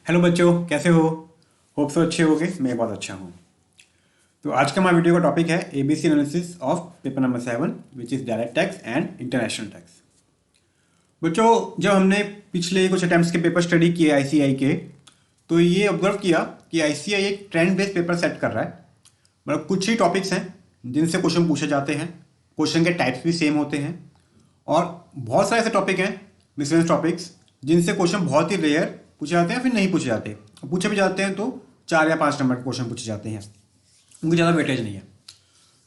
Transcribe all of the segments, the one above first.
Hello बच्चों, कैसे हो? होप सो अच्छे होगे। मैं बहुत अच्छा हूँ। तो आज का हमारा वीडियो का टॉपिक है ABC analysis of paper number 7 which is direct tax and international tax. बच्चों, जब हमने पिछले कुछ अटैम्प्ट्स के पेपर स्टडी किए आईसीएआई के, तो ये ऑब्जर्व किया कि आईसीएआई एक ट्रेंड बेस्ड पेपर सेट कर रहा है। मतलब कुछ ही टॉपिक्स हैं जिनसे क्वेश्चन पूछे जाते हैं, क्वेश्चन के टाइप्स भी सेम होते हैं, और बहुत सारे ऐसे टॉपिक हैं, मिसलेनियस टॉपिक्स, जिनसे क्वेश्चन बहुत ही रेयर पूछे जाते हैं, फिर नहीं पूछे जाते। पूछे भी जाते हैं तो 4 या 5 नंबर के क्वेश्चन पूछे जाते हैं, उनकी ज़्यादा वेटेज नहीं है।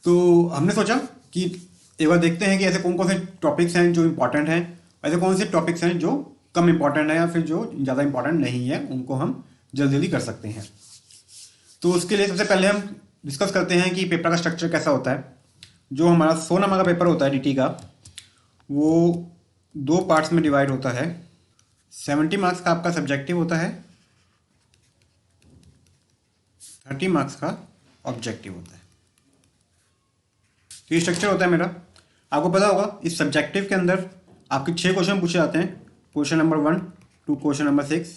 तो हमने सोचा कि एक बार देखते हैं कि ऐसे कौन कौन से टॉपिक्स हैं जो इंपॉर्टेंट हैं, ऐसे कौन से टॉपिक्स हैं जो कम इंपॉर्टेंट है या फिर जो ज़्यादा इंपॉर्टेंट नहीं है, उनको हम जल्दी जल्दी कर सकते हैं। तो उसके लिए सबसे पहले हम डिस्कस करते हैं कि पेपर का स्ट्रक्चर कैसा होता है। जो हमारा 100 नंबर का पेपर होता है डीटी का, वो 2 पार्ट्स में डिवाइड होता है। 70 मार्क्स का आपका सब्जेक्टिव होता है, 30 मार्क्स का ऑब्जेक्टिव होता है। तो ये स्ट्रक्चर होता है मेरा। आपको पता होगा इस सब्जेक्टिव के अंदर आपके 6 क्वेश्चन पूछे जाते हैं। Question number 1 to question number 6।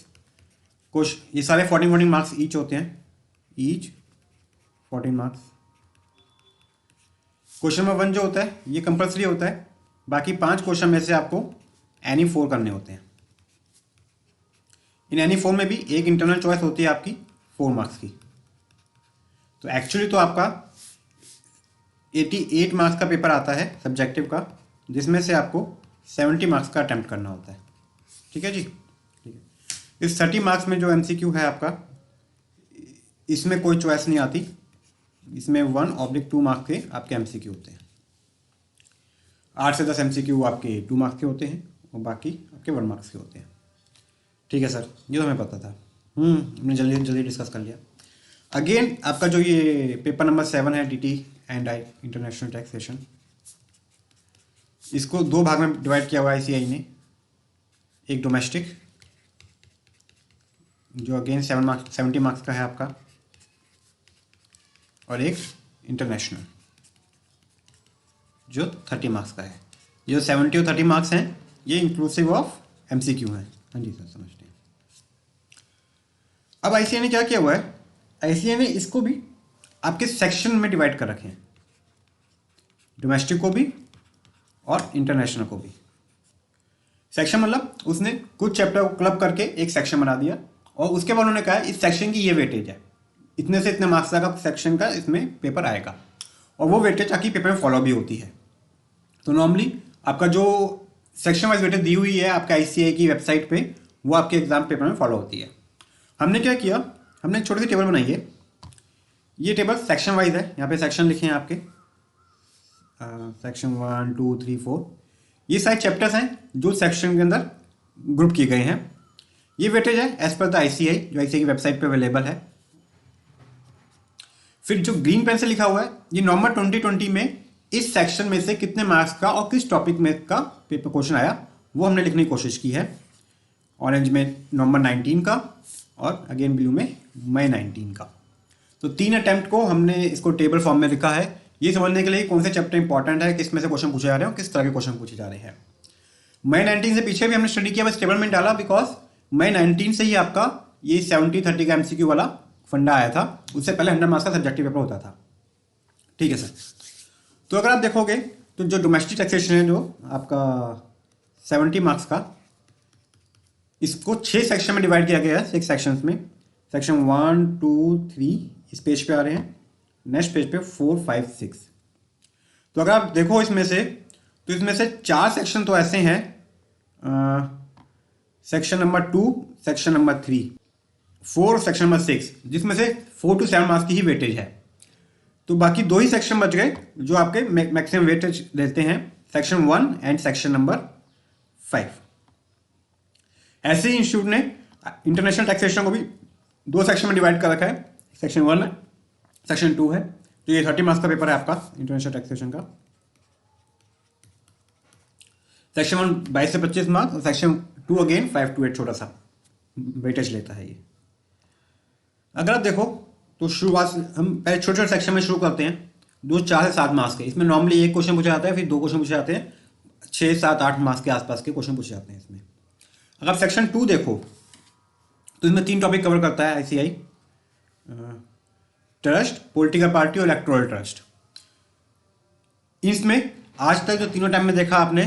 Question ये सारे 14 मार्क्स ईच होते हैं, ईच 14 मार्क्स। क्वेश्चन नंबर 1 जो होता है ये कंपल्सरी होता है। बाकी 5 क्वेश्चन में से आपको एनी 4 करने होते हैं। इन एनी 4 में भी एक इंटरनल चॉइस होती है आपकी 4 मार्क्स की। तो एक्चुअली तो आपका 88 मार्क्स का पेपर आता है सब्जेक्टिव का, जिसमें से आपको 70 मार्क्स का अटैम्प्ट करना होता है। ठीक है जी, ठीक है। इस 30 मार्क्स में जो एमसीक्यू है आपका, इसमें कोई चॉइस नहीं आती। इसमें 1/2 मार्क्स के आपके एमसीक्यू होते हैं। 8 से 10 एमसीक्यू आपके 2 मार्क्स के होते हैं और बाकी आपके 1 मार्क्स के होते हैं। ठीक है सर, ये तो हमें पता था। हमने जल्दी जल्दी डिस्कस कर लिया। अगेन आपका जो ये पेपर नंबर 7 है DT and I international taxation, इसको 2 भाग में डिवाइड किया हुआ है आईसीएआई ने। एक डोमेस्टिक जो अगेन 70 मार्क्स का है आपका, और एक इंटरनेशनल जो 30 मार्क्स का है। ये जो 70 और 30 मार्क्स हैं ये इंक्लूसिव ऑफ एमसीक्यू हैं। हाँ जी सर, समझते हैं। अब आईसीएआई ने क्या किया हुआ है, आईसीएआई ने इसको भी आपके सेक्शन में डिवाइड कर रखे हैं, डोमेस्टिक को भी और इंटरनेशनल को भी। सेक्शन मतलब उसने कुछ चैप्टर को क्लब करके एक सेक्शन बना दिया, और उसके बाद उन्होंने कहा इस सेक्शन की ये वेटेज है, इतने से इतने मार्क्स का सेक्शन का इसमें पेपर आएगा, और वो वेटेज आके पेपर में फॉलो भी होती है। तो नॉर्मली आपका जो सेक्शन वाइज वेटेज दी हुई है आपके आईसीएआई की वेबसाइट पे, वो आपके एग्जाम पेपर में फॉलो होती है। हमने क्या किया, हमने एक छोटी सी टेबल बनाई है। ये टेबल सेक्शन वाइज है, यहाँ पे सेक्शन लिखे हैं आपके, सेक्शन 1 2 3 4। ये सारे चैप्टर्स हैं जो सेक्शन के अंदर ग्रुप किए गए हैं। ये वेटेज है एज पर द आईसीएआई, जो आईसीएआई की वेबसाइट पे अवेलेबल है। फिर जो ग्रीन पेन से लिखा हुआ है, ये नवंबर 2020 में इस सेक्शन में से कितने मार्क्स का और किस टॉपिक में का पेपर क्वेश्चन आया, वो हमने लिखने की कोशिश की है। ऑरेंज में नवंबर 19 का, और अगेन ब्लू में मई 19 का। तो 3 अटेम्प्ट को हमने इसको टेबल फॉर्म में लिखा है, ये समझने के लिए कौन से चैप्टर इंपॉर्टेंट है, किस में से क्वेश्चन पूछे जा रहे हैं और किस तरह के क्वेश्चन पूछे जा रहे हैं। मई 19 से पीछे भी हमने स्टडी किया, बस टेबल में डाला, बिकॉज मई 19 से ही आपका ये 70-30 का एमसीक्यू वाला फंडा आया था। उससे पहले 100 मार्क्स का सब्जेक्टिव पेपर होता था। ठीक है सर। तो अगर आप देखोगे तो जो डोमेस्टिक टैक्सेशन है, जो आपका 70 मार्क्स का, इसको 6 सेक्शन में डिवाइड किया गया है। 6 सेक्शंस में, सेक्शन 1 2 3 इस पेज पे आ रहे हैं, नेक्स्ट पेज पे 4 5 6। तो अगर आप देखो इसमें से, तो इसमें से 4 सेक्शन तो ऐसे हैं, section number 2, section number 3, 4, section number 6, जिसमें से 4 to 7 मार्क्स की ही वेटेज है। तो बाकी 2 ही सेक्शन बच गए जो आपके मैक्सिमम वेटेज देते हैं, सेक्शन 1 एंड सेक्शन नंबर 5। ऐसे ही इंस्टीट्यूट ने इंटरनेशनल टैक्सेशन को भी 2 सेक्शन में डिवाइड कर रखा है। सेक्शन 1 है, सेक्शन 2 है। तो ये 30 मार्क्स का पेपर है आपका इंटरनेशनल टैक्सेशन का। सेक्शन 1 22 से 25 मार्क्स, और सेक्शन 2 अगेन 5 to 8 छोटा सा वेटेज लेता है ये। अगर आप देखो तो शुरुआत हम पहले छोटे छोटे सेक्शन में शुरू करते हैं, 2 4 से 7 मार्क्स के। इसमें नॉर्मली एक क्वेश्चन पूछा जाता है, फिर 2 क्वेश्चन पूछे जाते हैं, 6 7 8 मार्क्स के आसपास के क्वेश्चन पूछे जाते हैं इसमें। अगर आप सेक्शन 2 देखो तो इसमें 3 टॉपिक कवर करता है आईसीआई: ट्रस्ट, पॉलिटिकल पार्टी और इलेक्टोरल ट्रस्ट। इसमें आज तक जो तीनों टाइम में देखा आपने,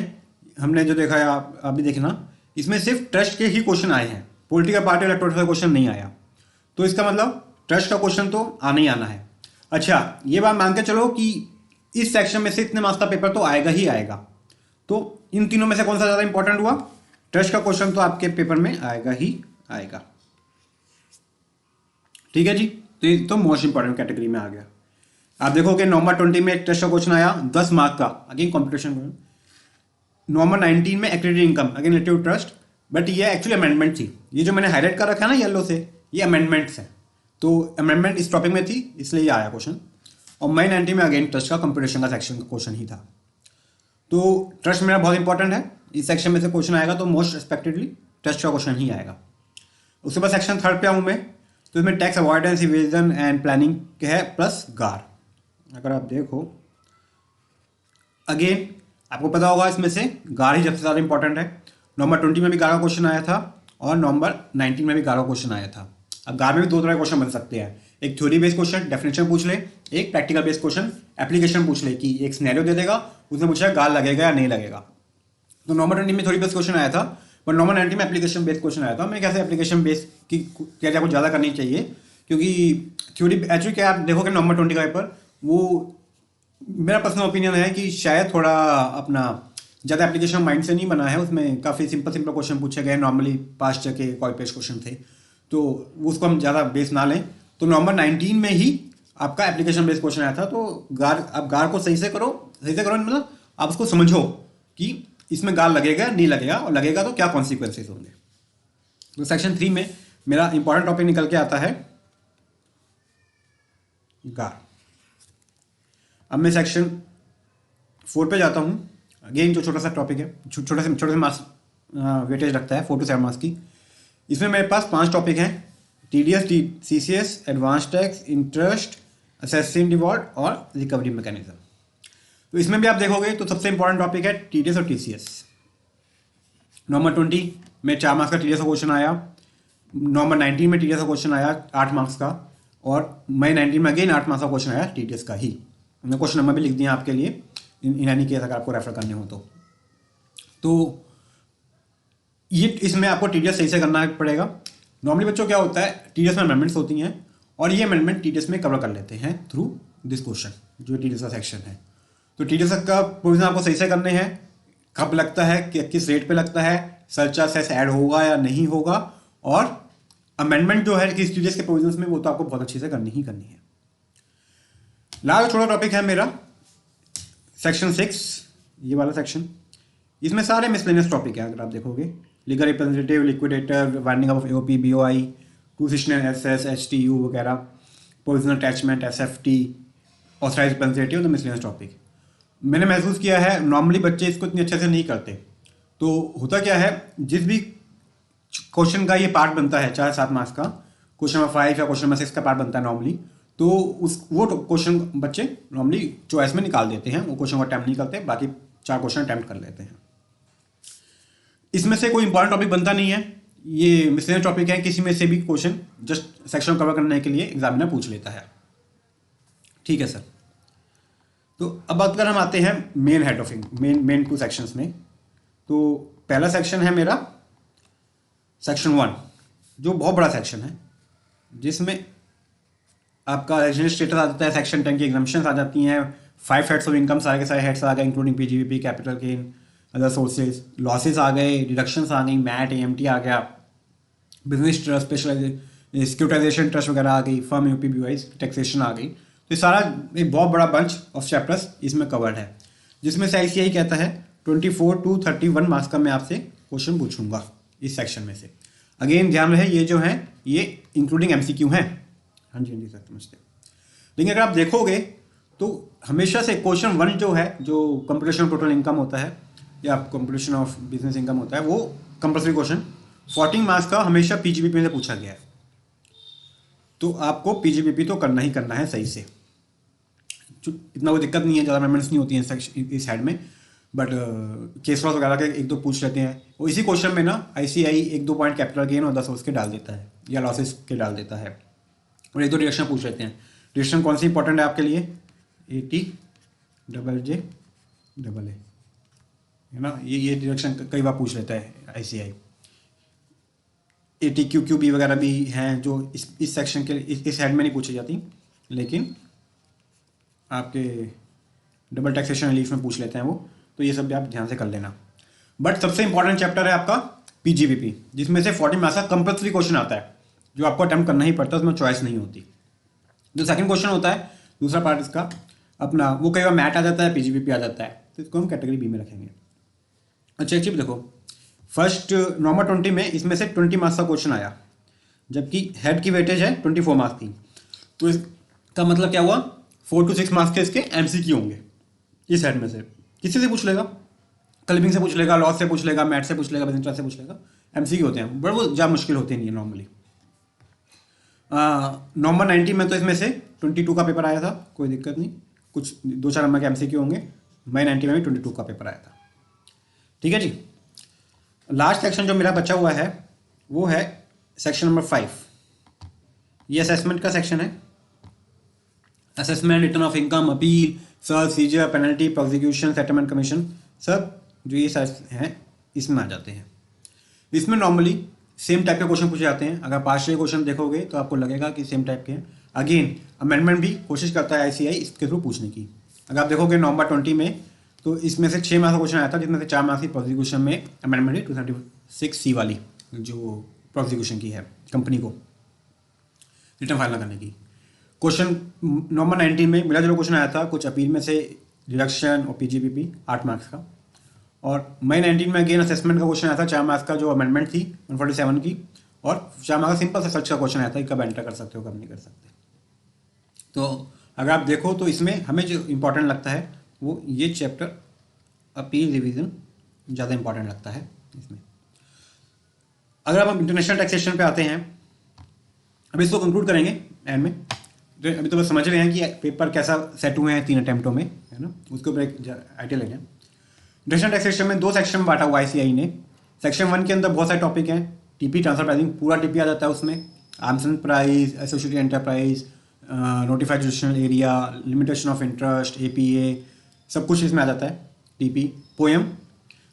हमने जो देखा है आप भी देखना, इसमें सिर्फ ट्रस्ट के ही क्वेश्चन आए हैं, पॉलिटिकल पार्टी और इलेक्टोरल का क्वेश्चन नहीं आया। तो इसका मतलब ट्रस्ट का क्वेश्चन तो आना ही आना है। अच्छा, ये बात मान के चलो कि इस सेक्शन में से इतने मार्क्स का पेपर तो आएगा ही आएगा। तो इन तीनों में से कौन सा ज़्यादा इंपॉर्टेंट हुआ? ट्रस्ट का क्वेश्चन तो आपके पेपर में आएगा ही आएगा। ठीक है जी, तो ये तो मोस्ट इंपॉर्टेंट कैटेगरी में आ गया। आप देखोगे नवंबर 20 में एक ट्रस्ट का क्वेश्चन आया 10 मार्क का, अगेन कॉम्पिटिशन। नवंबर 19 में accredited income, again relative trust, but ये एक्चुअली अमेंडमेंट थी। ये जो मैंने हाईलाइट कर रखा है ना येलो से, ये अमेंडमेंट्स है। तो अमेंडमेंट इस टॉपिक में थी, इसलिए ये आया क्वेश्चन। और मई 19 में अगेन ट्रस्ट का कंपटीशन का सेक्शन का क्वेश्चन ही था। तो ट्रस्ट मेरा बहुत इंपॉर्टेंट है, इस सेक्शन में से क्वेश्चन आएगा तो मोस्ट एक्सपेक्टेडली ट्रस्ट का क्वेश्चन ही आएगा। उसके बाद सेक्शन 3 पे आऊँ मैं, तो इसमें tax avoidance, evasion and planning है प्लस गार। अगर आप देखो अगेन आपको पता होगा इसमें से गार ही सबसे ज़्यादा इंपॉर्टेंट है। नवंबर 20 में भी गार का क्वेश्चन आया था और नवंबर 19 में भी गार का क्वेश्चन आया था। अब गार में भी 2 तरह के क्वेश्चन बन सकते हैं, एक थ्योरी बेस्ड क्वेश्चन डेफिनेशन पूछ ले, एक प्रैक्टिकल बेस्ड क्वेश्चन एप्लीकेशन पूछ ले कि एक सिनेरियो दे देगा, उसने पूछा गार लगेगा या नहीं लगेगा। तो नवंबर 20 में थ्योरी बेस्ड क्वेश्चन आया था, पर नवंबर 19 में एप्लीकेशन बेस्ड क्वेश्चन आया था। मैं कैसे एप्लीकेशन बेस्ड की क्या कुछ ज़्यादा करनी चाहिए, क्योंकि थ्योरी एक्चुअली क्या आप देखोगे नवंबर 20 का पेपर, वो मेरा पर्सनल ओपिनियन है कि शायद थोड़ा अपना ज़्यादा एप्लीकेशन माइंड से नहीं बना है, उसमें काफ़ी सिंपल क्वेश्चन पूछे गए, नॉर्मली पास्ट के कॉपी पेस्ट क्वेश्चन थे, तो उसको हम ज़्यादा बेस ना लें। तो नवंबर 19 में ही आपका एप्लीकेशन बेस्ड क्वेश्चन आया था। तो आप गार को सही से करो मतलब आप उसको समझो कि इसमें गार लगेगा नहीं लगेगा, और लगेगा तो क्या कॉन्सिक्वेंसेज होंगे। तो सेक्शन 3 में मेरा इंपॉर्टेंट टॉपिक निकल के आता है गार। अब मैं सेक्शन 4 पे जाता हूँ। अगेन जो छोटा सा टॉपिक है, छोटे से मार्क्स वेटेज रखता है 4 to 7 मार्क्स की। इसमें मेरे पास 5 टॉपिक हैं: TDS, CCS, advance tax, interest, assessing Dewald और रिकवरी मैकेनिज्म। तो इसमें भी आप देखोगे तो सबसे इंपॉर्टेंट टॉपिक है TDS और TCS। नवंबर 20 में 4 मार्क्स का TDS का क्वेश्चन आया, नवंबर 19 में TDS का क्वेश्चन आया 8 मार्क्स का, और मई 19 में अगेन 8 मार्क्स का क्वेश्चन आया TDS का ही। हमने क्वेश्चन नंबर भी लिख दिया आपके लिए इन यानी कि अगर आपको रेफर करने हो तो ये इसमें आपको TDS सही से करना पड़ेगा। नॉर्मली बच्चों क्या होता है, TDS में अमेंडमेंट्स होती हैं और ये अमेंडमेंट TDS में कवर कर लेते हैं थ्रू दिस क्वेश्चन, जो TDS का सेक्शन है। तो TDS का प्रोविजन आपको सही से करने हैं, कब लगता है, किस रेट पे लगता है, सरचार्ज सेस ऐड होगा या नहीं होगा, और अमेंडमेंट जो है किस TDS के प्रोविजंस में, वो तो आपको बहुत अच्छे से करनी ही करनी है। लास्ट छोटा टॉपिक है मेरा सेक्शन 6, ये वाला सेक्शन। इसमें सारे मिसलेनियस टॉपिक है। अगर आप देखोगे legal representative, liquidator, winding of AOP, BOI, transitional SS, HTU वगैरह, provisional attachment, SFT, authorised representative, the miscellaneous topic. मैंने महसूस किया है नॉर्मली बच्चे इसको इतनी अच्छे से नहीं करते। तो होता क्या है, जिस भी क्वेश्चन का ये पार्ट बनता है, चाहे 7 मार्क्स का, क्वेश्चन नंबर 5 या क्वेश्चन नंबर 6 का पार्ट बनता है नॉर्मली, तो वो क्वेश्चन बच्चे नॉर्मली चॉइस में निकाल देते हैं, वो क्वेश्चन को अटैम्प्ट नहीं करते, बाकी 4 क्वेश्चन अटैम्प्ट कर लेते हैं। इसमें से कोई इंपॉर्टेंट टॉपिक बनता नहीं है, ये मिसलेनियस टॉपिक है, किसी में से भी क्वेश्चन जस्ट सेक्शन कवर करने के लिए एग्जामिनर पूछ लेता है। ठीक है सर। तो अब अगर हम आते हैं main head of main 2 sections में, तो पहला सेक्शन है मेरा सेक्शन 1, जो बहुत बड़ा सेक्शन है, जिसमें आपका रेजिडेंट स्टेटस आ जाता है, सेक्शन 10 की एग्जम्पशंस आ जाती हैं, 5 हेड्स ऑफ इनकम सारे के सारे हेड्स आ गए, including PGBP, capital gain, other sources, losses आ गए, डिडक्शंस आ गई, मैट, AMT आ गया, business trust, specialization, securitization trust वगैरह आ गई, फर्म AOP, BOI, टैक्सेशन आ गई। तो सारा एक बहुत बड़ा बंच ऑफ चैप्टर्स इसमें कवर्ड है, जिसमें से ICAI कहता है 24 to 31 मार्क्स का मैं आपसे क्वेश्चन पूछूंगा इस सेक्शन में से। अगेन ध्यान रहे ये जो है ये इंक्लूडिंग MCQ हैं। हाँ जी सर, समझते। लेकिन अगर आप देखोगे तो हमेशा से क्वेश्चन 1 जो है, जो कंप्यूटेशन टोटल इनकम होता है या कंप्यूटेशन ऑफ बिजनेस इनकम होता है, वो कंपल्सरी क्वेश्चन 14 मार्क्स का हमेशा PGBP में से पूछा गया है। तो आपको PGBP तो करना ही करना है सही से, इतना कोई दिक्कत नहीं है, ज़्यादा अमेंडमेंट्स नहीं होती हैं इस हेड में। बट केस लॉस वगैरह के एक दो पूछ लेते हैं, और इसी क्वेश्चन में ना आईसीआई एक दो पॉइंट कैपिटल गेन और 10 उसके डाल देता है या लॉसेस के डाल देता है, और एक दो डिडक्शन पूछ लेते हैं। डिडक्शन कौन सी इंपॉर्टेंट है आपके लिए? AT AA है ना, ये डिडक्शन कई बार पूछ लेता है आईसीआई। ATQQB वगैरह भी हैं जो इस सेक्शन के इस हेड में नहीं पूछी जाती, लेकिन आपके डबल टैक्सेशन रिलीफ में पूछ लेते हैं वो, तो ये सब भी आप ध्यान से कर लेना। बट सबसे इंपॉर्टेंट चैप्टर है आपका PGBP, जिसमें से 40 मार्क्स का कंपल्सरी क्वेश्चन आता है जो आपको अटेम्प्ट करना ही पड़ता है, उसमें चॉइस नहीं होती। जो सेकंड क्वेश्चन होता है दूसरा पार्ट इसका अपना, वो कई बार मैट आ जाता है, PGBP आ जाता है, तो इसको हम कैटेगरी B में रखेंगे। अच्छा एक चीज देखो, फर्स्ट नॉर्मल 20 में इसमें से 20 मार्क्स का क्वेश्चन आया, जबकि हेड की वेटेज है 24 मार्क्स की, तो इसका मतलब क्या हुआ 4 to 6 मार्क्स के इसके MCQ होंगे इस हेड में से। किसी से पूछ लेगा, क्लिपिंग से पूछ लेगा, लॉस से पूछ लेगा, मैथ से पूछ लेगा, बिजनेस से पूछ लेगा, MCQ होते हैं, बट वो ज़्यादा मुश्किल होते नहीं है नॉर्मली। नंबर 90 में तो इसमें से 22 का पेपर आया था, कोई दिक्कत नहीं, कुछ 2-4 नंबर के MCQ होंगे। मई 90 में भी 22 का पेपर आया था। ठीक है जी। लास्ट सेक्शन जो मेरा बचा हुआ है वो है सेक्शन नंबर 5। ये असेसमेंट का सेक्शन है। Assessment, return of income, appeal, search, seizure, penalty, prosecution, settlement commission, सब जो ये सब हैं इसमें आ जाते हैं। इसमें नॉर्मली सेम टाइप के क्वेश्चन पूछे जाते हैं। अगर पास्ट ईयर क्वेश्चन देखोगे तो आपको लगेगा कि सेम टाइप के हैं। अगेन अमेंडमेंट भी कोशिश करता है आईसीआई इसके थ्रू पूछने की। अगर आप देखोगे नवंबर 20 में तो इसमें से 6 मार्क्स का क्वेश्चन आया था, जिसमें से 4 मार्क्स की प्रोसिक्यूशन में अमेंडमेंट है 236C वाली, जो प्रोसिक्यूशन की है कंपनी को रिटर्न फाइल करने की। क्वेश्चन नवंबर 19 में मिला जुला क्वेश्चन आया था, कुछ अपील में से डिडक्शन और PGBP 8 मार्क्स का। और मई 19 में अगेन असेसमेंट का क्वेश्चन आया था 4 मार्क्स का, जो अमेंडमेंट थी 147 की, और 4 मार्क्स का सिंपल सा सर्च का क्वेश्चन आया था कि कब एंटर कर सकते हो कब नहीं कर सकते। तो अगर आप देखो तो इसमें हमें जो इंपॉर्टेंट लगता है वो ये चैप्टर अपील रिवीजन ज़्यादा इंपॉर्टेंट लगता है इसमें। अगर आप इंटरनेशनल टैक्सेशन पे आते हैं, अब इसको कंक्लूड करेंगे एंड में, तो अभी तो बस समझ रहे हैं कि पेपर कैसा सेट हुए हैं 3 अटेम्प्टों में, है ना, उसके ऊपर एक आइडिया ले लें। इंटरनेशनल टैक्सेशन में 2 सेक्शन में बांटा हुआ आईसीआई ने। सेक्शन 1 के अंदर बहुत सारे टॉपिक हैं। टीपी ट्रांसफर प्राइसिंग, पूरा टीपी आ जाता है उसमें, arms and price, associated enterprise, notified jurisdictional area, limitation of interest, APA, सब कुछ इसमें आ जाता है। TP, poem,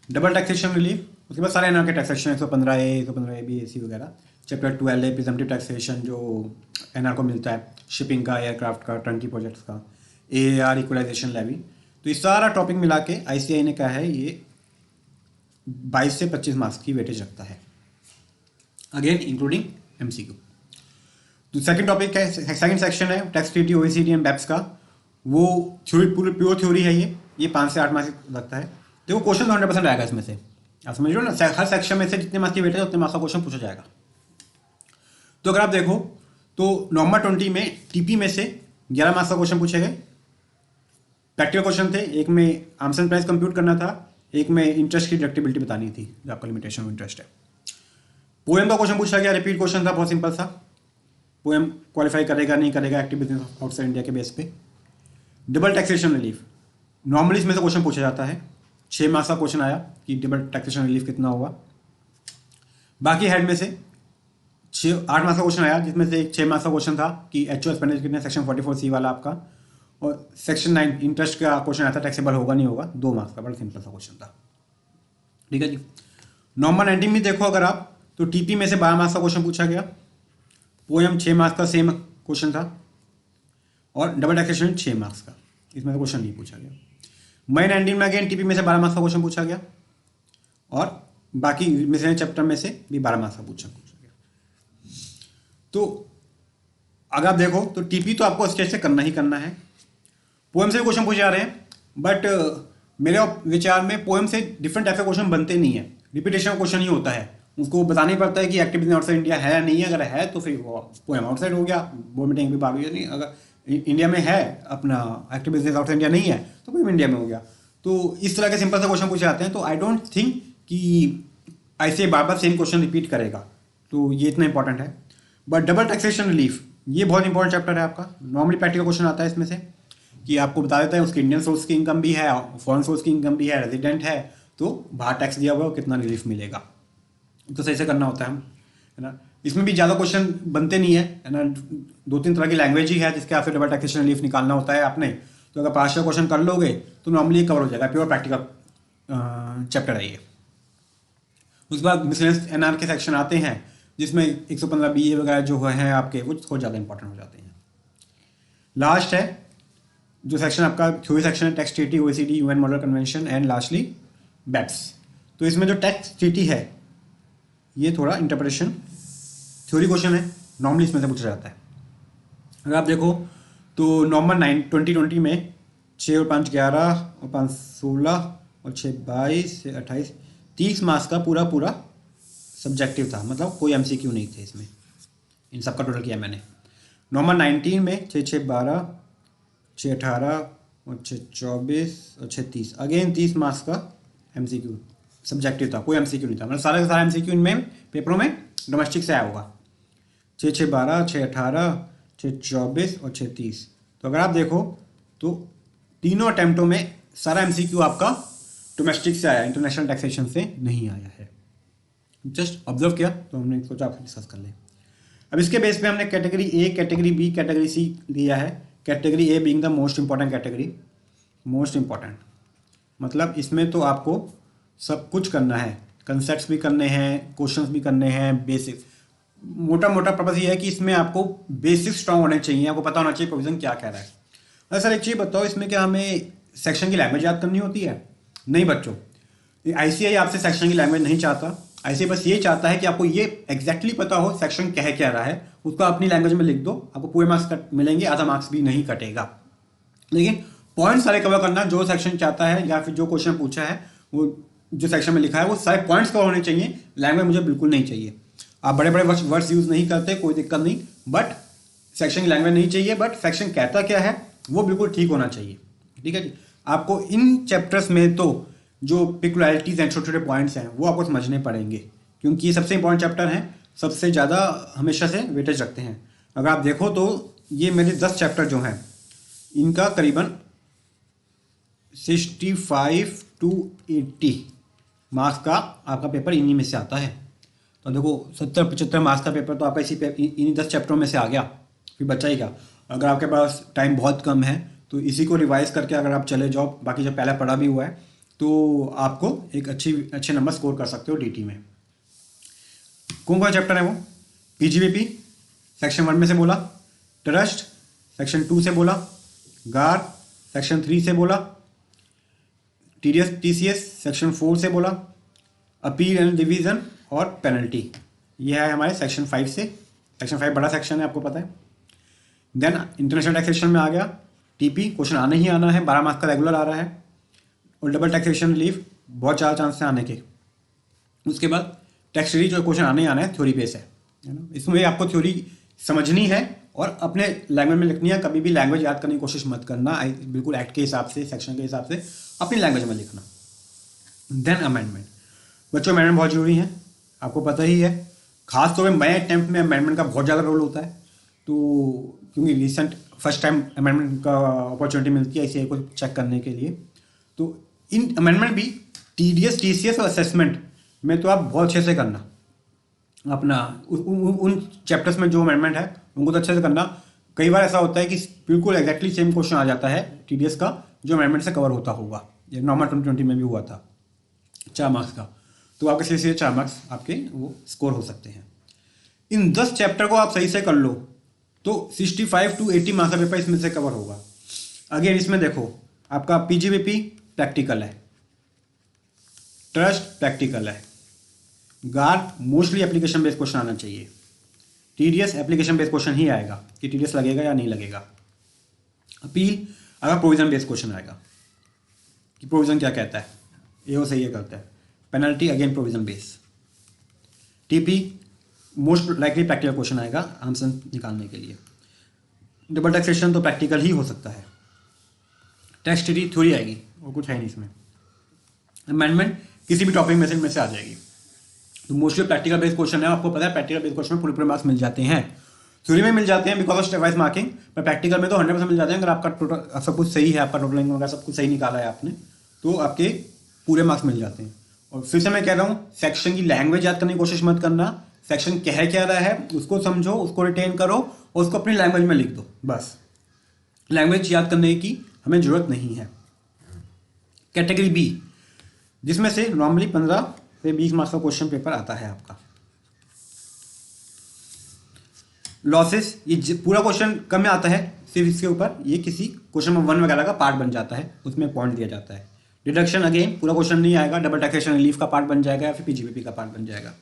double taxation relief, उसके बाद सारे एनआर के टैक्सेशन 115A, 115AB, AC वगैरह। चैप्टर 12 प्रिजम्पटिव टैक्सेशन जो एनआर को मिलता है, शिपिंग का, एयरक्राफ्ट का, टर्नकी प्रोजेक्ट्स का, AAR इक्वलाइजेशन लेवी। तो ये सारा टॉपिक मिला के आईसीआई ने कहा है ये 22 से 25 मार्क्स की वेटेज रखता है, अगेन इंक्लूडिंग MCQ। तो सेकंड टॉपिक है, सेकंड सेक्शन है tax treaty, OECD and BEPS का। वो थ्योरी, पूरी प्योर थ्योरी है ये 5 से 8 मार्क्स लगता है। देखो क्वेश्चन 100% आएगा इसमें से, आप समझ रहे हो ना, हर सेक्शन में से जितने मार्क्स की वेटेज है उतने मार्क्स का क्वेश्चन पूछा जाएगा। तो अगर आप देखो तो नवंबर 20 में टीपी में से 11 मार्क्स का क्वेश्चन पूछे गए। प्रैक्टिकल क्वेश्चन थे, एक में आर्म्स एंड प्राइस कंप्यूट करना था, एक में इंटरेस्ट की डिडक्टिबिलिटी बतानी थी, जो आपका लिमिटेशन ऑफ इंटरेस्ट है। पोएम का क्वेश्चन पूछा गया, रिपीट क्वेश्चन था, बहुत सिंपल सा। पोएम क्वालिफाई करेगा नहीं करेगा एक्टिव बिजनेस आउटसाइड इंडिया के बेस पे। डबल टैक्सेशन रिलीफ, नॉर्मली इसमें से क्वेश्चन पूछा जाता है। 6 मार्क्स का क्वेश्चन आया कि डबल टैक्सेशन रिलीफ कितना होगा। बाकी हेड में से 8 मार्क्स का क्वेश्चन आया, जिसमें से एक 6 मार्क्स का क्वेश्चन था कि एक्चुअल एक्सपेंडिचर कितने, सेक्शन 44C वाला आपका। और सेक्शन 9 इंटरेस्ट का क्वेश्चन आया था, टैक्सेबल होगा नहीं होगा, 2 मार्क्स का, बड़ा सिंपल सा क्वेश्चन था। ठीक है जी। नवंबर 19 में देखो अगर आप तो टीपी में से 12 मार्क्स का क्वेश्चन पूछा गया। पोएम 6 मार्क्स का सेम क्वेश्चन था, और डबल टैक्सेशन 6 मार्क्स का, इसमें से क्वेश्चन नहीं पूछा गया। मई 19 में अगेन टीपी में से 12 मार्क्स का क्वेश्चन पूछा गया, और बाकी मिसलेनियस चैप्टर में से भी 12 मार्क्स का पूछा गया। तो अगर आप देखो तो टीपी तो आपको स्टेज से करना ही करना है। पोएम से भी क्वेश्चन पूछे जा रहे हैं, बट मेरे विचार में पोएम से डिफरेंट टाइप के क्वेश्चन बनते नहीं है, रिपीटेशन क्वेश्चन ही होता है। उसको बताना ही पड़ता है कि एक्टिव बिजनेस आउटसाइड इंडिया है या नहीं है। अगर है तो फिर वो पोएम आउटसाइड हो गया, बोर्ड मीटिंग भी बात हुई नहीं। अगर इंडिया में है अपना एक्टिव बिजनेस आउटसाइड इंडिया नहीं है तो पोएम इंडिया में हो गया। तो इस तरह के सिंपल से क्वेश्चन पूछे जाते हैं। तो आई डोंट थिंक कि ऐसे बार बार सेम क्वेश्चन रिपीट करेगा, तो ये इतना इंपॉर्टेंट है। बट डबल टैक्सेशन रिलीफ ये बहुत इंपॉर्टेंट चैप्टर है आपका। नॉर्मली प्रैक्टिकल क्वेश्चन आता है इसमें से। कि आपको बता देता है उसकी इंडियन सोर्स की इनकम भी है, फॉरेन सोर्स की इनकम भी है, रेजिडेंट है, तो बाहर टैक्स दिया हुआ है, कितना रिलीफ मिलेगा। तो सही से करना होता है ना। इसमें भी ज़्यादा क्वेश्चन बनते नहीं है ना, 2-3 तरह की लैंग्वेज ही है जिसके आपसे डबल टैक्सेशन रिलीफ निकालना होता है आपने। तो अगर 5-6 क्वेश्चन कर लोगे तो नॉर्मली कवर हो जाएगा, प्योर प्रैक्टिकल चैप्टर है ये। उसके बाद मिसलेनियस एनआर के सेक्शन आते हैं जिसमें 115 BA वगैरह जो हैं आपके, वो बहुत ज़्यादा इंपॉर्टेंट हो जाते हैं। लास्ट है जो सेक्शन आपका थ्योरी सेक्शन है, tax treaty, OECD, UN model convention and lastly BEPS। तो इसमें जो टैक्स ट्रीटी है ये थोड़ा इंटरप्रिटेशन थ्योरी क्वेश्चन है, नॉर्मली इसमें से पूछा जाता है। अगर आप देखो तो नवंबर 2020 में 6 और 5 11 और 5 16 और 6 22 से 28 30 मार्क्स का पूरा सब्जेक्टिव था, मतलब कोई MCQ नहीं थे इसमें। इन सब का टोटल किया मैंने। नवंबर 19 में 6 6 12 6 18 और 6 24 और 6 30 अगेन 30 मार्क्स का MCQ सब्जेक्टिव था, कोई MCQ नहीं था, मतलब सारे के सारे MCQ इनमें पेपरों में डोमेस्टिक से आया होगा। 6 6 12 6 18 6 24 और 6 30। तो अगर आप देखो तो तीनों अटैम्प्टों में सारा MCQ आपका डोमेस्टिक से आया, इंटरनेशनल टैक्सेशन से नहीं आया है। जस्ट ऑब्जर्व किया तो हमने सोचा आपसे डिस्कस कर लें। अब इसके बेस पे हमने category A, category B, category C लिया है। Category A being the most important category, most important मतलब इसमें तो आपको सब कुछ करना है, कंसेप्ट्स भी करने हैं, क्वेश्चंस भी करने हैं, बेसिक मोटा पर्पस ये है कि इसमें आपको बेसिक स्ट्रांग होने चाहिए, आपको पता होना चाहिए प्रोविजन क्या कह रहा है। अरे सर एक चीज़ बताओ, इसमें क्या हमें सेक्शन की लैंग्वेज याद करनी होती है? नहीं बच्चों, ICAI आपसे सेक्शन की लैंग्वेज नहीं चाहता। ICAI बस ये चाहता है कि आपको ये एग्जैक्टली पता हो सेक्शन कह क्या रहा है, उसको अपनी लैंग्वेज में लिख दो, आपको पूरे मार्क्स कट मिलेंगे, आधा मार्क्स भी नहीं कटेगा। लेकिन पॉइंट सारे कवर करना, जो सेक्शन चाहता है या फिर जो क्वेश्चन पूछा है वो जो सेक्शन में लिखा है वो सारे पॉइंट्स कवर होने चाहिए, लैंग्वेज मुझे बिल्कुल नहीं चाहिए। आप बड़े बड़े वर्ड्स यूज़ नहीं करते, कोई दिक्कत नहीं, बट सेक्शन की लैंग्वेज नहीं चाहिए, बट सेक्शन कहता क्या है वो बिल्कुल ठीक होना चाहिए। ठीक है जी। आपको इन चैप्टर्स में तो जो पिकुलैरिटीज़ हैं, छोटे छोटे पॉइंट्स हैं, वो आपको समझने पड़ेंगे, क्योंकि ये सबसे इंपॉर्टेंट चैप्टर हैं, सबसे ज़्यादा हमेशा से वेटेज रखते हैं। अगर आप देखो तो ये मेरे 10 चैप्टर जो हैं इनका करीबन 65 to 80 मार्क्स का आपका पेपर इन्हीं में से आता है। तो देखो 70-75 मार्क्स का पेपर तो आपका इन्हीं 10 चैप्टरों में से आ गया, फिर बचा ही क्या। अगर आपके पास टाइम बहुत कम है तो इसी को रिवाइज करके अगर आप चले जाओ, बाकी जो पहले पढ़ा भी हुआ है, तो आपको एक अच्छे नंबर स्कोर कर सकते हो DT में। कौन कौन चैप्टर है वो? PGBP सेक्शन 1 में से बोला, ट्रस्ट सेक्शन 2 से बोला, गार सेक्शन 3 से बोला, TCS सेक्शन 4 से बोला, अपील एंड डिवीज़न और पेनल्टी ये है हमारे सेक्शन 5 से। सेक्शन 5 बड़ा सेक्शन है, आपको पता है। देन इंटरनेशनल टैक्सेशन में आ गया TP, क्वेश्चन आने ही आना है, 12 मार्क्स का रेगुलर आ रहा है, और डबल टैक्सेशन रिलीफ बहुत ज़्यादा चांस है आने के। उसके बाद टैक्स ट्रीटी जो क्वेश्चन आने ही आना है, थ्योरी बेस है ना। इसमें आपको थ्योरी समझनी है और अपने लैंग्वेज में लिखनी है। कभी भी लैंग्वेज याद करने की कोशिश मत करना, बिल्कुल एक्ट के हिसाब से, सेक्शन के हिसाब से अपनी लैंग्वेज में लिखना। देन अमेंडमेंट, बच्चों अमेंडमेंट बहुत जरूरी है, आपको पता ही है। खास तौर पर नए अटैम्प्ट में अमेंडमेंट का बहुत ज़्यादा रोल होता है, तो क्योंकि रिसेंट फर्स्ट टाइम अमेंडमेंट का अपॉर्चुनिटी मिलती है इसे को चेक करने के लिए। तो इन अमेंडमेंट भी TDS, TCS और असेसमेंट में तो आप बहुत अच्छे से करना अपना उन चैप्टर्स में जो अमेंडमेंट है उनको तो अच्छे से करना। कई बार ऐसा होता है कि बिल्कुल एग्जैक्टली सेम क्वेश्चन आ जाता है TDS का जो अमेंडमेंट से कवर होता होगा। ये नॉर्मल 2020 में भी हुआ था 4 मार्क्स का, तो आपके सीधे 4 मार्क्स आपके वो स्कोर हो सकते हैं। इन 10 चैप्टर को आप सही से कर लो तो 65 to 80 मार्क्स का पेपर इसमें से कवर होगा। अगेन इसमें देखो आपका PGBP प्रैक्टिकल है, ट्रस्ट प्रैक्टिकल है, guard mostly application based question आना चाहिए, TDS एप्लीकेशन बेस्ड क्वेश्चन ही आएगा कि TDS लगेगा या नहीं लगेगा। अपील अगर प्रोविजन बेस्ड क्वेश्चन आएगा कि प्रोविजन क्या कहता है, ये वो सही है करता है। Penalty again provision base. TP most likely practical question आएगा आंसर निकालने के लिए। डबल टैक्सेशन तो प्रैक्टिकल ही हो सकता है। टैक्स ट्रीटी थ्योरी आएगी और कुछ है नहीं इसमें। अमेंडमेंट किसी भी टॉपिक में से आ जाएगी। तो मोस्टली प्रैक्टिकल बेस्ड क्वेश्चन है, आपको पता है प्रैक्टिकल बेस्ड क्वेश्चन में पूरे मार्क्स मिल जाते हैं। थ्योरी में मिल जाते हैं because of step wise marking, पर प्रैक्टिकल में तो 100% मिल जाते हैं। अगर आपका टोटल सब कुछ सही है, आपका टोटल वगैरह सब कुछ सही निकाला है आपने, तो आपके पूरे मार्क्स मिल जाते हैं। और फिर से मैं कह रहा हूँ, सेक्शन की लैंग्वेज याद करने की कोशिश मत करना। सेक्शन कह क्या रहा है उसको समझो, उसको रिटेन करो और उसको अपनी लैंग्वेज में लिख दो, बस। लैंग्वेज याद करने की हमें जरूरत नहीं है। कैटेगरी बी, जिसमें से नॉर्मली 15 से 20 मार्क्स का क्वेश्चन पेपर आता है आपका। लॉसेस, ये पूरा क्वेश्चन कम में आता है, सिर्फ इसके ऊपर ये किसी क्वेश्चन नंबर 1 वगैरह का पार्ट बन जाता है, उसमें पॉइंट दिया जाता है। डिडक्शन अगेन पूरा क्वेश्चन नहीं आएगा, डबल टैक्सेशन रिलीफ का पार्ट बन जाएगा या फिर पीजीबीपी का पार्ट बन जाएगा।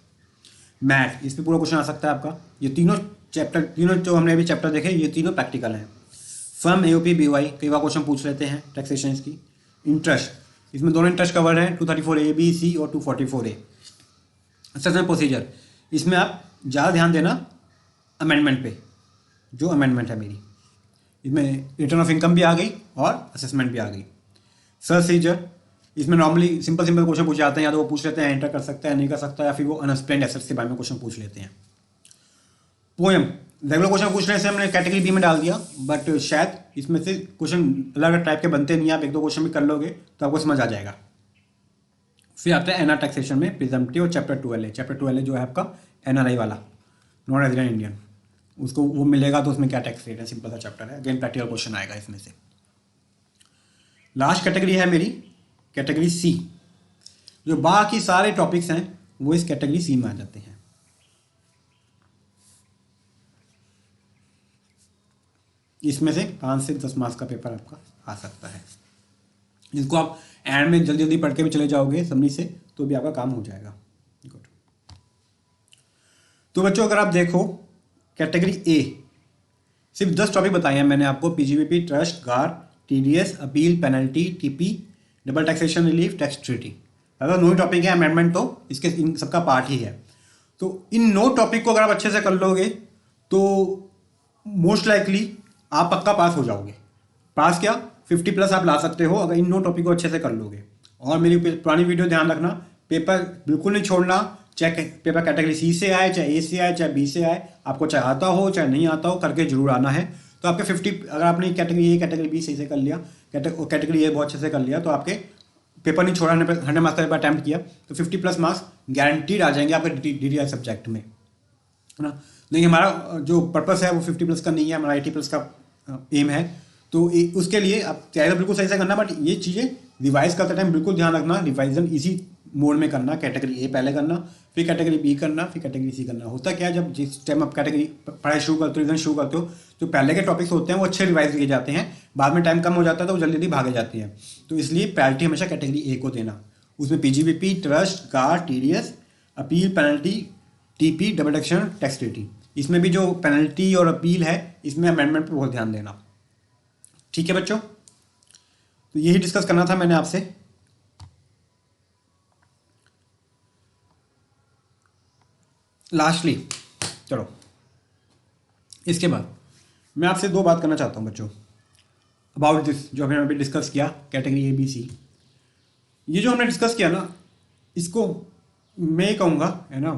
मैथ, इस पर पूरा क्वेश्चन आ सकता है आपका। ये तीनों चैप्टर, तीनों जो हमने अभी चैप्टर देखे, ये तीनों प्रैक्टिकल हैं। फर्म, एओपी, बीवाई कई बार क्वेश्चन पूछ लेते हैं टैक्सेशन की। इंटरेस्ट, इसमें दोनों इंटरेस्ट कवर है, 234A B C और 244A। असेसमेंट प्रोसीजर, इसमें आप ज़्यादा ध्यान देना अमेंडमेंट पे, जो अमेंडमेंट है मेरी, इसमें रिटर्न ऑफ इनकम भी आ गई और असेसमेंट भी आ गई। सर्च सीजर, इसमें नॉर्मली सिंपल क्वेश्चन पूछे जाते हैं, या तो वो पूछ लेते हैं एंटर कर सकता है नहीं कर सकता, या फिर वो अनएक्सप्लेन्ड एसेट्स के बारे में क्वेश्चन पूछ लेते हैं। पोएम, रेगुलर क्वेश्चन पूछने से हमने कैटेगरी बी में डाल दिया, बट शायद इसमें से क्वेश्चन अलग अलग टाइप के बनते नहीं, आप 1-2 क्वेश्चन भी कर लोगे तो आपको समझ आ जाएगा। फिर आता है एनआर टैक्सेशन में प्रिजम्पटिव और चैप्टर 12A। चैप्टर 12A जो है आपका एनआरआई वाला, नॉन रेजिडेंट इंडियन, उसको वो मिलेगा तो उसमें क्या टैक्स रेट है, सिंपल सा चैप्टर है। अगेन प्रैक्टिकल क्वेश्चन आएगा इसमें से। लास्ट कैटेगरी है मेरी कैटेगरी सी, जो बाकी सारे टॉपिक्स हैं वो इस कैटेगरी सी में आ जाते हैं। इसमें से 5 से 10 मार्क्स का पेपर आपका आ सकता है, जिसको आप एंड में जल्दी जल्दी पढ़ के भी चले जाओगे समरी से, तो भी आपका काम हो जाएगा। गुड। तो बच्चों अगर आप देखो कैटेगरी ए, सिर्फ 10 टॉपिक बताए हैं मैंने आपको, पीजीबीपी, ट्रस्ट, गार, TDS, appeal, penalty, TP, double taxation relief, tax treaty. अगर 9 टॉपिक है, अमेंडमेंट तो इसके इन सबका पार्ट ही है। तो इन 9 टॉपिक को अगर आप अच्छे से कर लोगे तो मोस्ट लाइकली आप पक्का पास हो जाओगे। पास क्या, 50+ आप ला सकते हो अगर इन 9 टॉपिक को अच्छे से कर लोगे। और मेरी पुरानी वीडियो ध्यान रखना, पेपर बिल्कुल नहीं छोड़ना, चाहे पेपर कैटेगरी सी से आए, चाहे ए से आए, चाहे बी से आए, आपको चाहे आता हो चाहे नहीं आता हो, करके जरूर आना है। तो आपके 50, अगर आपने कैटेगरी ए कैटेगरी बी सही से कर लिया, कैटेगरी ए बहुत अच्छे से कर लिया, तो आपके पेपर नहीं छोड़ा, 100 मार्क्स का पेपर अटैम्प्ट किया, तो 50+ मार्क्स गारंटीड आ जाएंगे आपके DDI सब्जेक्ट में, है ना। नहीं, हमारा जो पर्पस है वो 50+ का नहीं है, हमारा 80+ का एम है। तो उसके लिए आप तैयारी तो बिल्कुल सही से करना, बट ये चीज़ें रिवाइज करते टाइम बिल्कुल ध्यान रखना, रिवाइजन इसी मोड में करना। कैटेगरी ए पहले करना, फिर कैटेगरी बी करना, फिर कैटेगरी सी करना। होता क्या है, जब जिस टाइम आप कैटेगरी पढ़ाई शुरू करते हो, रिविजन शुरू करते हो, जो पहले के टॉपिक्स होते हैं वो अच्छे रिवाइज किए जाते हैं, बाद में टाइम कम हो जाता है तो वो जल्दी जल्दी भागे जाते हैं। तो इसलिए प्रायोरिटी हमेशा कैटेगरी ए को देना। उसमें पीजीबीपी, ट्रस्ट, गार, TDS, appeal, penalty, TP, double taxation, tax treaty, इसमें भी जो पेनल्टी और अपील है इसमें अमेंडमेंट पर बहुत ध्यान देना। ठीक है बच्चों, तो यही डिस्कस करना था मैंने आपसे। लास्टली चलो, इसके बाद मैं आपसे 2 बात करना चाहता हूं बच्चों, अबाउट दिस जो हमने अभी डिस्कस किया कैटेगरी ए बी सी। ये जो हमने डिस्कस किया ना, इसको मैं कहूँगा, है ना,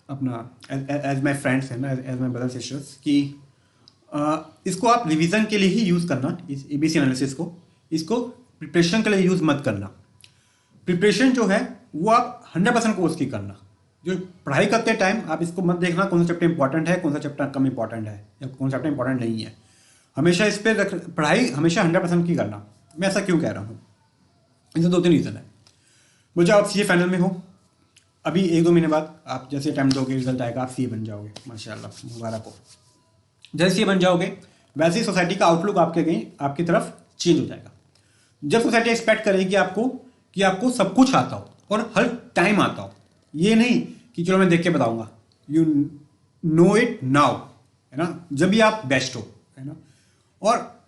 अपना एज माई फ्रेंड्स, है ना, एज माई ब्रदर सिस्टर्स, कि इसको आप रिवीजन के लिए ही यूज़ करना, इस ABC एनालिसिस को। इसको प्रिपरेशन के लिए यूज़ मत करना। प्रिपरेशन जो है वो आप 100% कोर्स की करना। जो पढ़ाई करते टाइम आप इसको मत देखना कौन सा चैप्टर इंपॉर्टेंट है, कौन सा चैप्टर कम इंपॉर्टेंट है, या कौन सा चैप्टर इंपॉर्टेंट नहीं है। हमेशा इस पर पढ़ाई हमेशा 100% की करना। मैं ऐसा क्यों कह रहा हूँ, इसमें 2-3 रीज़न है। मुझे आप CA फाइनल में हो, अभी 1-2 महीने बाद आप जैसे अटैम्प्ट दोगे, रिजल्ट आएगा, आप CA बन जाओगे, माशाल्लाह मुबारक हो। जैसे CA बन जाओगे वैसे ही सोसाइटी का आउटलुक आपकी तरफ चेंज हो जाएगा। जब सोसाइटी एक्सपेक्ट करेगी आपको कि आपको सब कुछ आता हो और हर टाइम आता हो, ये नहीं कि चलो मैं देख के बताऊंगा, यू नो इट नाउ, है ना, जब भी आप बेस्ट हो, है ना। और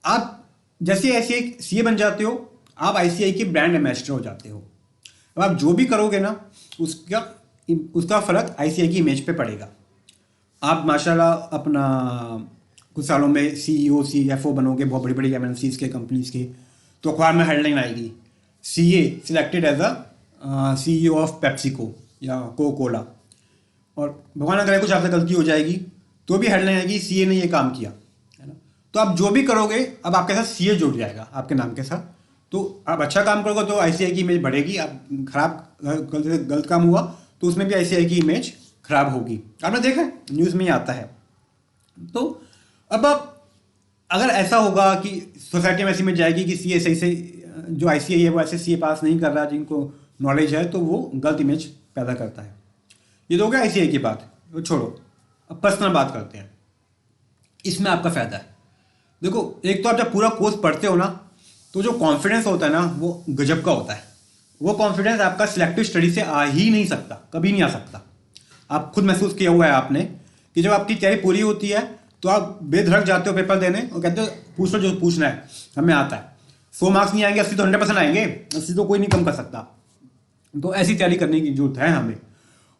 आप जैसे ऐसे एक CA बन जाते हो, आप ICAI के ब्रांड एम्बेसडर हो जाते हो। अब आप जो भी करोगे ना, उसका फर्क ICAI की इमेज पे पड़ेगा। आप माशाल्लाह अपना कुछ सालों में CEO CFO बनोगे बहुत बड़ी बड़ी MNCs के कंपनीज के, तो अखबार में हेडलाइन आएगी, CA selected as a CEO of PepsiCo या कोको कोला। और भगवान अगर कुछ आपसे गलती हो जाएगी तो भी हेडलाइन आएगी सीए ने ये काम किया, है ना। तो आप जो भी करोगे अब आपके साथ सीए जुड़ जाएगा आपके नाम के साथ। तो आप अच्छा काम करोगे तो आईसीआई की इमेज बढ़ेगी, आप खराब गलत काम हुआ तो उसमें भी आईसीआई की इमेज खराब होगी। आपने देखा न्यूज़ में ही आता है। तो अब आप अगर ऐसा होगा कि सोसाइटी में ऐसी में जाएगी कि सीए सही से जो आईसीआई है वो ऐसे सीए पास नहीं कर रहा जिनको नॉलेज है, तो वो गलत इमेज पैदा करता है। ये तो हो गया आईसीआई की बात, वो छोड़ो, अब पर्सनल बात करते हैं। इसमें आपका फ़ायदा है। देखो, एक तो आप जब पूरा कोर्स पढ़ते हो ना, तो जो कॉन्फिडेंस होता है ना वो गजब का होता है। वो कॉन्फिडेंस आपका सिलेक्टिव स्टडी से आ ही नहीं सकता, कभी नहीं आ सकता। आप खुद महसूस किया हुआ है आपने कि जब आपकी तैयारी पूरी होती है तो आप बेधड़क जाते हो पेपर देने और कहते हो पूछ लो जो पूछना है, हमें आता है। 100 मार्क्स नहीं आएंगे, 80 तो 100% आएंगे, 80 तो कोई नहीं कम कर सकता। तो ऐसी तैयारी करने की जरूरत है हमें।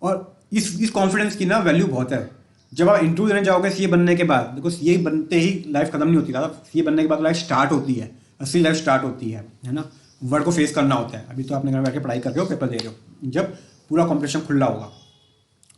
और इस कॉन्फिडेंस की ना वैल्यू बहुत है। जब आप इंटरव्यू देने जाओगे सीए बनने के बाद, देखो सीए बनते ही लाइफ खत्म नहीं होती, सीए बनने के बाद लाइफ स्टार्ट होती है, असली लाइफ स्टार्ट होती है ना। वर्ल्ड को फेस करना होता है। अभी तो आपने घर में बैठ के पढ़ाई कर रहे हो, पेपर दे रहे हो, जब पूरा कॉम्पिटिशन खुला होगा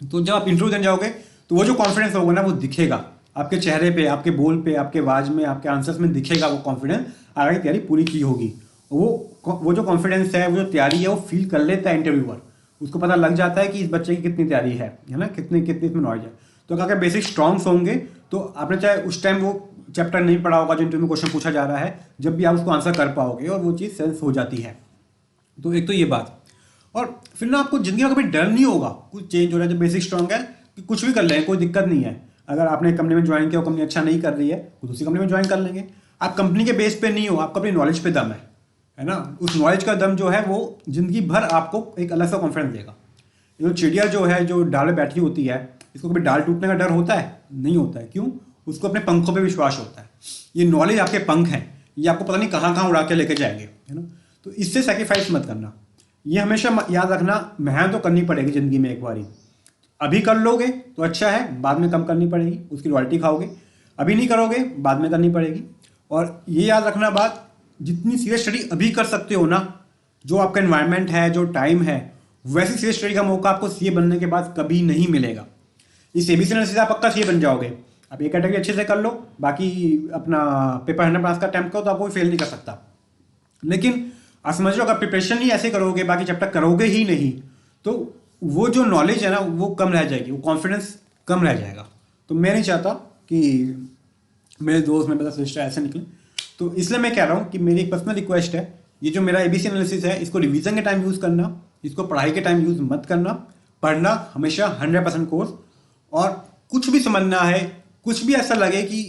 तो जब आप इंटरव्यू देने जाओगे तो वो जो कॉन्फिडेंस होगा ना वो दिखेगा आपके चेहरे पे, आपके बोल पे, आपके आवाज में, आपके आंसर्स में दिखेगा वो कॉन्फिडेंस। आगे तैयारी पूरी की होगी। वो जो कॉन्फिडेंस है, वो जो तैयारी है, वो फील कर लेता है इंटरव्यूअर। उसको पता लग जाता है कि इस बच्चे की कितनी तैयारी है ना, कितनी कितनी इसमें नॉलेज है। तो अगर बेसिक स्ट्रॉन्ग्स होंगे तो आपने चाहे उस टाइम वो चैप्टर नहीं पढ़ा होगा जो इंटरव्यू में क्वेश्चन पूछा जा रहा है, जब भी आप उसको आंसर कर पाओगे और वो चीज़ सेंस हो जाती है। तो एक तो ये बात। और फिर ना आपको जिंदगी में कभी डर नहीं होगा कुछ चेंज हो रहा है। जब बेसिक स्ट्रॉन्ग है कि कुछ भी कर लेंगे, कोई दिक्कत नहीं है। अगर आपने कंपनी में ज्वाइन किया, वो कंपनी अच्छा नहीं कर रही है, तो दूसरी कंपनी में ज्वाइन कर लेंगे। आप कंपनी के बेस पे नहीं हो, आपको अपनी नॉलेज पे दम है ना। उस नॉलेज का दम जो है वो जिंदगी भर आपको एक अलग सा कॉन्फिडेंस देगा। ये जो चिड़िया जो है, जो डाल में बैठी होती है, इसको कभी डाल टूटने का डर होता है? नहीं होता है। क्यों? उसको अपने पंखों पे विश्वास होता है। ये नॉलेज आपके पंख हैं, ये आपको पता नहीं कहाँ कहाँ उड़ा के लेके जाएंगे, है ना। तो इससे सेक्रीफाइस मत करना। ये हमेशा याद रखना, मेहनत तो करनी पड़ेगी ज़िंदगी में एक बारी। अभी कर लोगे तो अच्छा है, बाद में कम करनी पड़ेगी, उसकी रॉयल्टी खाओगे। अभी नहीं करोगे, बाद में करनी पड़ेगी। और ये याद रखना बात, जितनी सीरियस स्टडी अभी कर सकते हो ना, जो आपका एनवायरनमेंट है, जो टाइम है, वैसी सीरियस स्टडी का मौका आपको सीए बनने के बाद कभी नहीं मिलेगा। इस एबीसी एनालिसिस से आप पक्का सीए बन जाओगे। आप एक कैटेगरी अच्छे से कर लो, बाकी अपना पेपर 100 मार्क्स का अटेम्प्ट करो, तो आप कोई फेल नहीं कर सकता। लेकिन आप समझ लो, अगर प्रिपरेशन ही ऐसे करोगे, बाकी चैप्टर करोगे ही नहीं, तो वो जो नॉलेज है ना वो कम रह जाएगी, वो कॉन्फिडेंस कम रह जाएगा। तो मैं नहीं चाहता कि मेरे दोस्त, मेरे सिस्टर ऐसे निकले। तो इसलिए मैं कह रहा हूँ कि मेरी एक पर्सनल रिक्वेस्ट है, ये जो मेरा एबीसी एनालिसिस है, इसको रिवीजन के टाइम यूज़ करना, इसको पढ़ाई के टाइम यूज़ मत करना। पढ़ना हमेशा 100% कोर्स। और कुछ भी समझना है, कुछ भी ऐसा लगे कि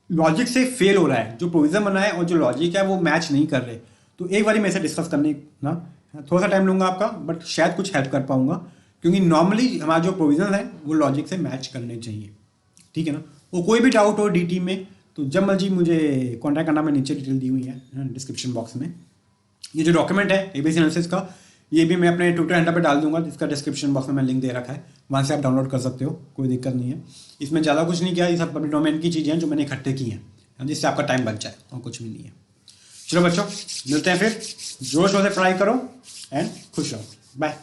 लॉजिक से फेल हो रहा है, जो प्रोविजन बना है और जो लॉजिक है वो मैच नहीं कर रहे, तो एक बार मेरे से डिस्कस करने ना, थोड़ा सा टाइम लूँगा आपका, बट शायद कुछ हेल्प कर पाऊँगा। क्योंकि नॉर्मली हमारा जो प्रोविजन है वो लॉजिक से मैच करने चाहिए, ठीक है ना। वो कोई भी डाउट हो डीटी में तो जब मर्जी मुझे कॉन्टैक्ट करना। मैं नीचे डिटेल दी हुई है डिस्क्रिप्शन बॉक्स में। ये जो डॉक्यूमेंट है एबीसी एनालिसिस का, ये भी मैं अपने ट्विटर हैंडल पर डाल दूंगा, जिसका डिस्क्रिप्शन बॉक्स में मैं लिंक दे रखा है, वहाँ से आप डाउनलोड कर सकते हो, कोई दिक्कत नहीं है। इसमें ज़्यादा कुछ नहीं किया, ये सब पब्लिक डोमेन की चीज़ें हैं जो मैंने इकट्ठे की हैं, जिससे आपका टाइम बच जाए, और कुछ भी नहीं है। चलो बच्चों, मिलते हैं फिर। जोर शोर से पढ़ाई करो एंड खुश रहो। बाय।